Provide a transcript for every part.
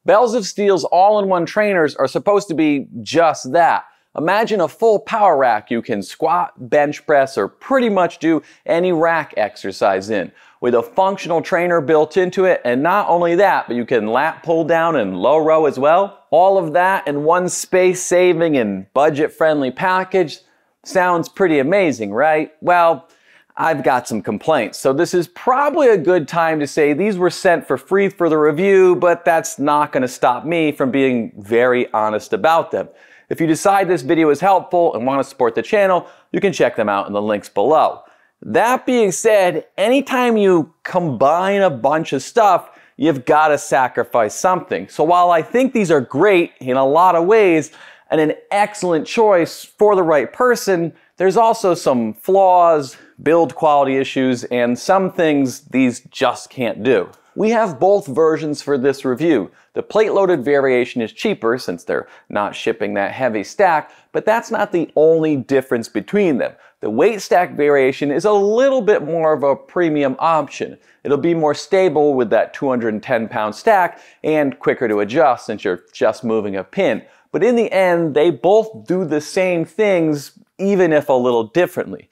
Bells of Steel's all-in-one trainers are supposed to be just that. Imagine a full power rack you can squat, bench press, or pretty much do any rack exercise in, with a functional trainer built into it, and not only that, but you can lat pull down and low row as well. All of that in one space-saving and budget-friendly package sounds pretty amazing, right? Well, I've got some complaints, so this is probably a good time to say these were sent for free for the review, but that's not going to stop me from being very honest about them. If you decide this video is helpful and want to support the channel, you can check them out in the links below. That being said, anytime you combine a bunch of stuff, you've got to sacrifice something. So while I think these are great in a lot of ways and an excellent choice for the right person, there's also some flaws, build quality issues, and some things these just can't do. We have both versions for this review. The plate-loaded variation is cheaper since they're not shipping that heavy stack, but that's not the only difference between them. The weight stack variation is a little bit more of a premium option. It'll be more stable with that 210-pound stack and quicker to adjust since you're just moving a pin. But in the end, they both do the same things, even if a little differently.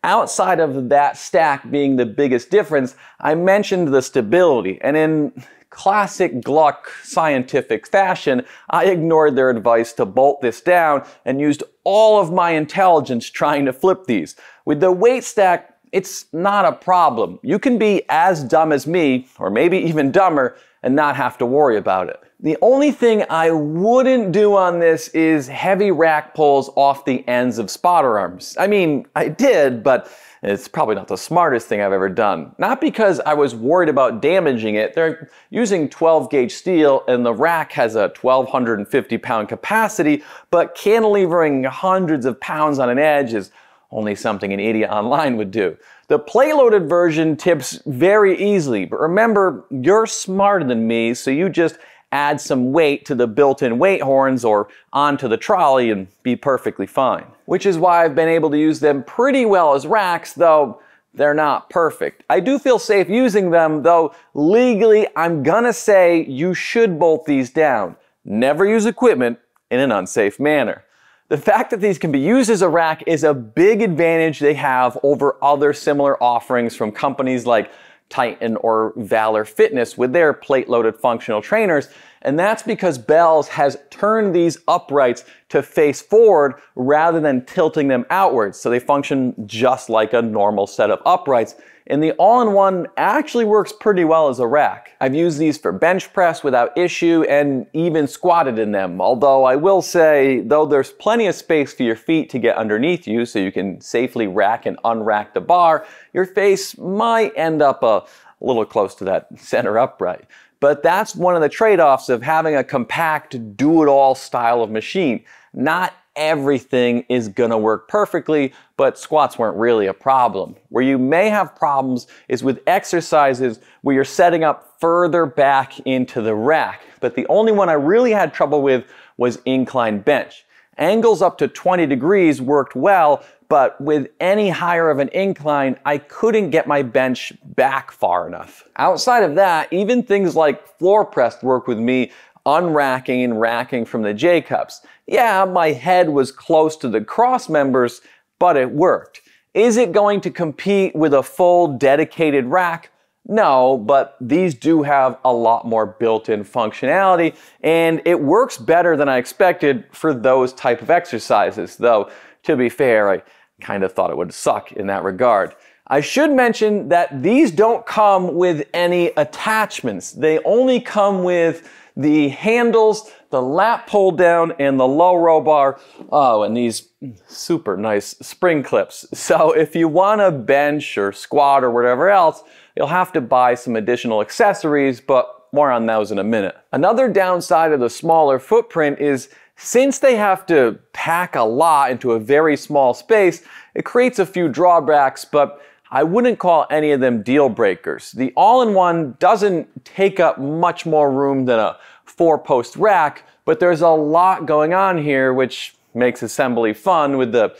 Outside of that stack being the biggest difference, I mentioned the stability, and in classic Gluck scientific fashion, I ignored their advice to bolt this down and used all of my intelligence trying to flip these. With the weight stack, it's not a problem. You can be as dumb as me, or maybe even dumber, and not have to worry about it. The only thing I wouldn't do on this is heavy rack pulls off the ends of spotter arms. I mean, I did, but it's probably not the smartest thing I've ever done. Not because I was worried about damaging it. They're using 12-gauge steel and the rack has a 1,250-pound capacity, but cantilevering hundreds of pounds on an edge is only something an idiot online would do. The plate-loaded version tips very easily, but remember, you're smarter than me, so you just add some weight to the built-in weight horns or onto the trolley and be perfectly fine. Which is why I've been able to use them pretty well as racks, though they're not perfect. I do feel safe using them, though legally I'm gonna say you should bolt these down. Never use equipment in an unsafe manner. The fact that these can be used as a rack is a big advantage they have over other similar offerings from companies like Titan or Valor Fitness with their plate-loaded functional trainers, and that's because Bells has turned these uprights to face forward rather than tilting them outwards, so they function just like a normal set of uprights, and the all-in-one actually works pretty well as a rack. I've used these for bench press without issue and even squatted in them, although I will say, though there's plenty of space for your feet to get underneath you so you can safely rack and unrack the bar, your face might end up a little close to that center upright. But that's one of the trade-offs of having a compact, do-it-all style of machine. Not everything is gonna work perfectly, but squats weren't really a problem. Where you may have problems is with exercises where you're setting up further back into the rack. But the only one I really had trouble with was incline bench. Angles up to 20 degrees worked well, but with any higher of an incline, I couldn't get my bench back far enough. Outside of that, even things like floor press work with me unracking and racking from the J-cups. Yeah, my head was close to the cross members, but it worked. Is it going to compete with a full dedicated rack? No, but these do have a lot more built-in functionality, and it works better than I expected for those type of exercises, though, to be fair, I kind of thought it would suck in that regard. I should mention that these don't come with any attachments. They only come with the handles, the lat pull down, and the low row bar. Oh, and these super nice spring clips. So if you want to bench or squat or whatever else, you'll have to buy some additional accessories, but more on those in a minute. Another downside of the smaller footprint is since they have to pack a lot into a very small space, it creates a few drawbacks, but I wouldn't call any of them deal breakers. The all-in-one doesn't take up much more room than a 4-post rack, but there's a lot going on here which makes assembly fun with the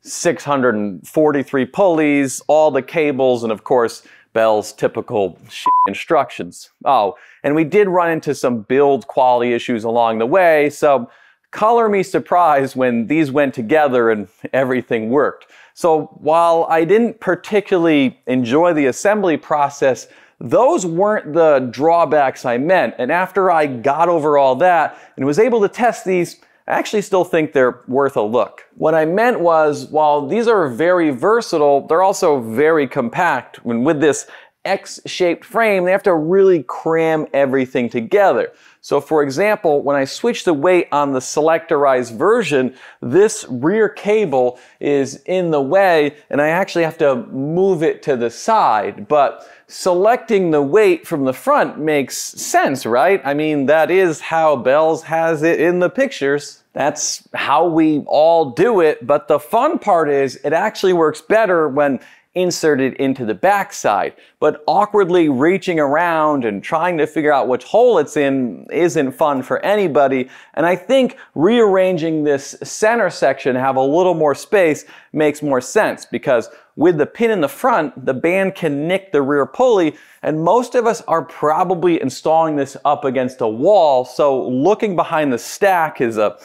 643 pulleys, all the cables, and of course Bell's typical instructions. Oh, and we did run into some build quality issues along the way, so color me surprised when these went together and everything worked. So while I didn't particularly enjoy the assembly process, those weren't the drawbacks I meant. And after I got over all that and was able to test these, I actually still think they're worth a look. What I meant was, while these are very versatile, they're also very compact. And with this X-shaped frame, they have to really cram everything together. So for example, when I switch the weight on the selectorized version, this rear cable is in the way and I actually have to move it to the side. But selecting the weight from the front makes sense, right? I mean, that is how Bell's has it in the pictures. That's how we all do it. But the fun part is it actually works better when inserted into the backside, but awkwardly reaching around and trying to figure out which hole it's in isn't fun for anybody. And I think rearranging this center section to have a little more space makes more sense, because with the pin in the front, the band can nick the rear pulley, and most of us are probably installing this up against a wall, so looking behind the stack is a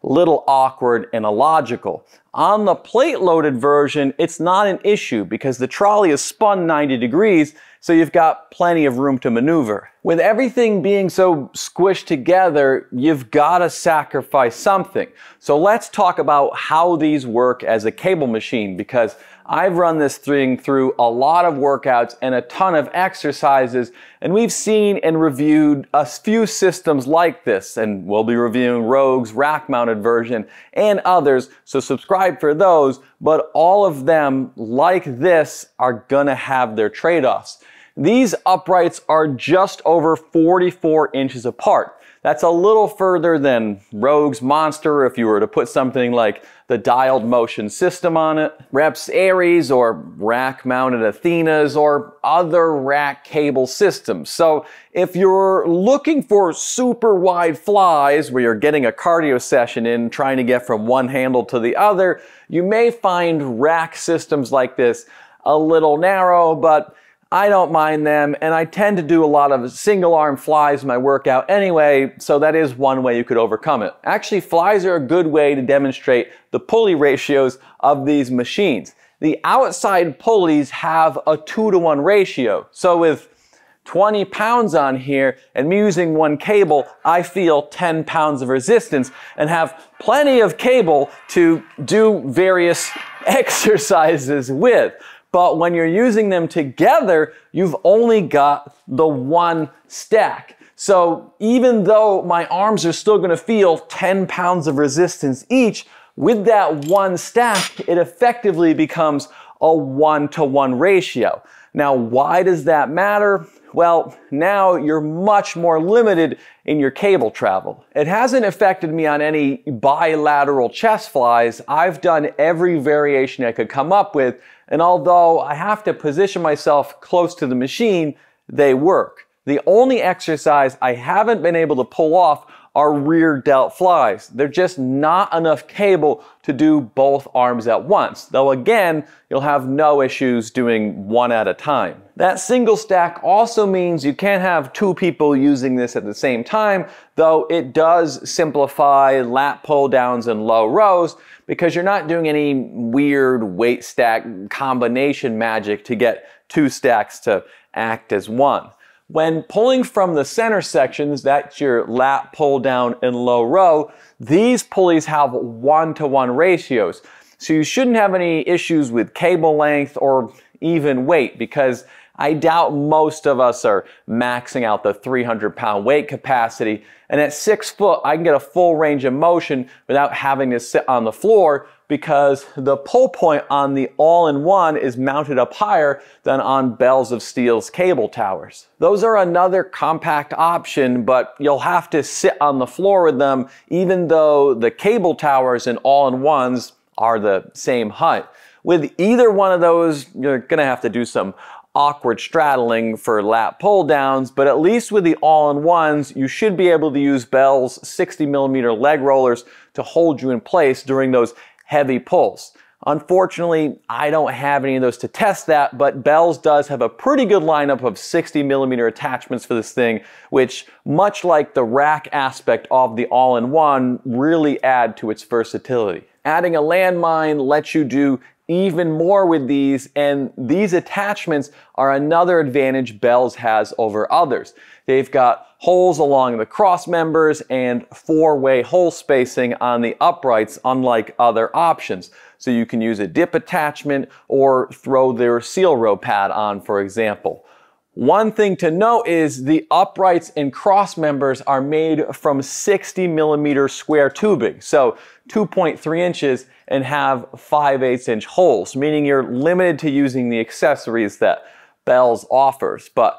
little awkward and illogical. On the plate-loaded version, it's not an issue because the trolley is spun 90 degrees, so you've got plenty of room to maneuver. With everything being so squished together, you've got to sacrifice something. So let's talk about how these work as a cable machine, because I've run this thing through a lot of workouts and a ton of exercises, and we've seen and reviewed a few systems like this, and we'll be reviewing Rogue's rack-mounted version and others, so subscribe for those, but all of them, like this, are gonna have their trade-offs. These uprights are just over 44 inches apart. That's a little further than Rogue's Monster if you were to put something like the dialed motion system on it, Rep's Aries, or rack-mounted Athenas, or other rack cable systems. So if you're looking for super wide flies where you're getting a cardio session in trying to get from one handle to the other, you may find rack systems like this a little narrow, but I don't mind them, and I tend to do a lot of single arm flies in my workout anyway, so that is one way you could overcome it. Actually, flies are a good way to demonstrate the pulley ratios of these machines. The outside pulleys have a 2-to-1 ratio, so with 20 pounds on here and me using one cable, I feel 10 pounds of resistance and have plenty of cable to do various exercises with. But when you're using them together, you've only got the one stack. So even though my arms are still going to feel 10 pounds of resistance each, with that one stack, it effectively becomes a 1-to-1 ratio. Now, why does that matter? Well, now you're much more limited in your cable travel. It hasn't affected me on any bilateral chest flies. I've done every variation I could come up with, and although I have to position myself close to the machine, they work. The only exercise I haven't been able to pull off are rear delt flies. They're just not enough cable to do both arms at once, though again, you'll have no issues doing one at a time. That single stack also means you can't have two people using this at the same time, though it does simplify lat pull downs and low rows because you're not doing any weird weight stack combination magic to get two stacks to act as one. When pulling from the center sections, that's your lat pull down and low row, these pulleys have 1-to-1 ratios. So you shouldn't have any issues with cable length or even weight, because I doubt most of us are maxing out the 300-pound weight capacity. And at 6 foot, I can get a full range of motion without having to sit on the floor, because the pull point on the all-in-one is mounted up higher than on Bells of Steel's cable towers. Those are another compact option, but you'll have to sit on the floor with them, even though the cable towers and all-in-ones are the same height. With either one of those, you're gonna have to do some awkward straddling for lat pull downs, but at least with the all-in-ones, you should be able to use Bell's 60mm leg rollers to hold you in place during those heavy pulls. Unfortunately, I don't have any of those to test that, but Bell's does have a pretty good lineup of 60mm attachments for this thing, which, much like the rack aspect of the all-in-one, really add to its versatility. Adding a landmine lets you do even more with these, and these attachments are another advantage Bell's has over others. They've got holes along the cross members and four-way hole spacing on the uprights, unlike other options. So you can use a dip attachment or throw their seal row pad on, for example. One thing to note is the uprights and cross members are made from 60mm square tubing, so 2.3 inches, and have 5/8 inch holes, meaning you're limited to using the accessories that Bell's offers. But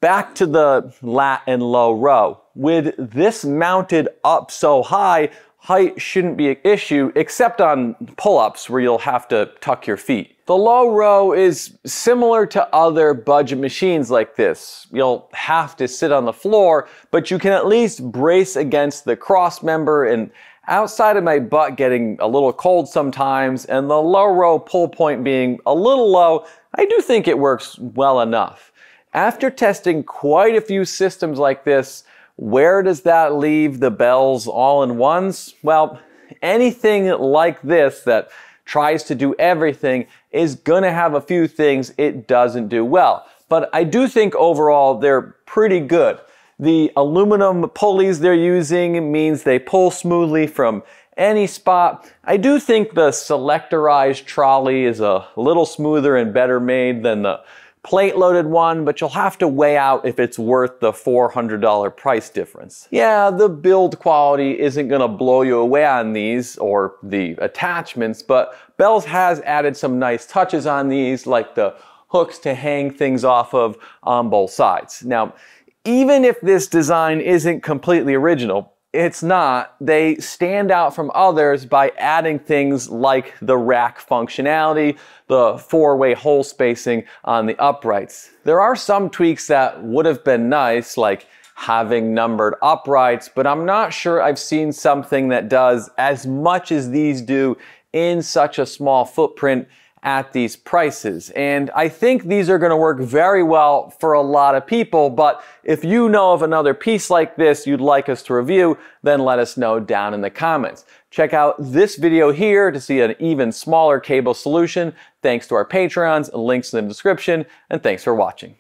back to the lat and low row. With this mounted up so high, height shouldn't be an issue, except on pull-ups where you'll have to tuck your feet. The low row is similar to other budget machines like this. You'll have to sit on the floor, but you can at least brace against the cross member, and outside of my butt getting a little cold sometimes and the low row pull point being a little low, I do think it works well enough. After testing quite a few systems like this, where does that leave the Bell's all-in-ones? Well, anything like this that tries to do everything is gonna have a few things it doesn't do well. But I do think overall they're pretty good. The aluminum pulleys they're using means they pull smoothly from any spot. I do think the selectorized trolley is a little smoother and better made than the plate-loaded one, but you'll have to weigh out if it's worth the $400 price difference. Yeah, the build quality isn't gonna blow you away on these or the attachments, but Bell's has added some nice touches on these, like the hooks to hang things off of on both sides. Now, even if this design isn't completely original, it's not. They stand out from others by adding things like the rack functionality, the four-way hole spacing on the uprights. There are some tweaks that would have been nice, like having numbered uprights, but I'm not sure I've seen something that does as much as these do in such a small footprint at these prices. And I think these are going to work very well for a lot of people, but if you know of another piece like this you'd like us to review, then let us know down in the comments. Check out this video here to see an even smaller cable solution. Thanks to our Patreons, links in the description, and thanks for watching.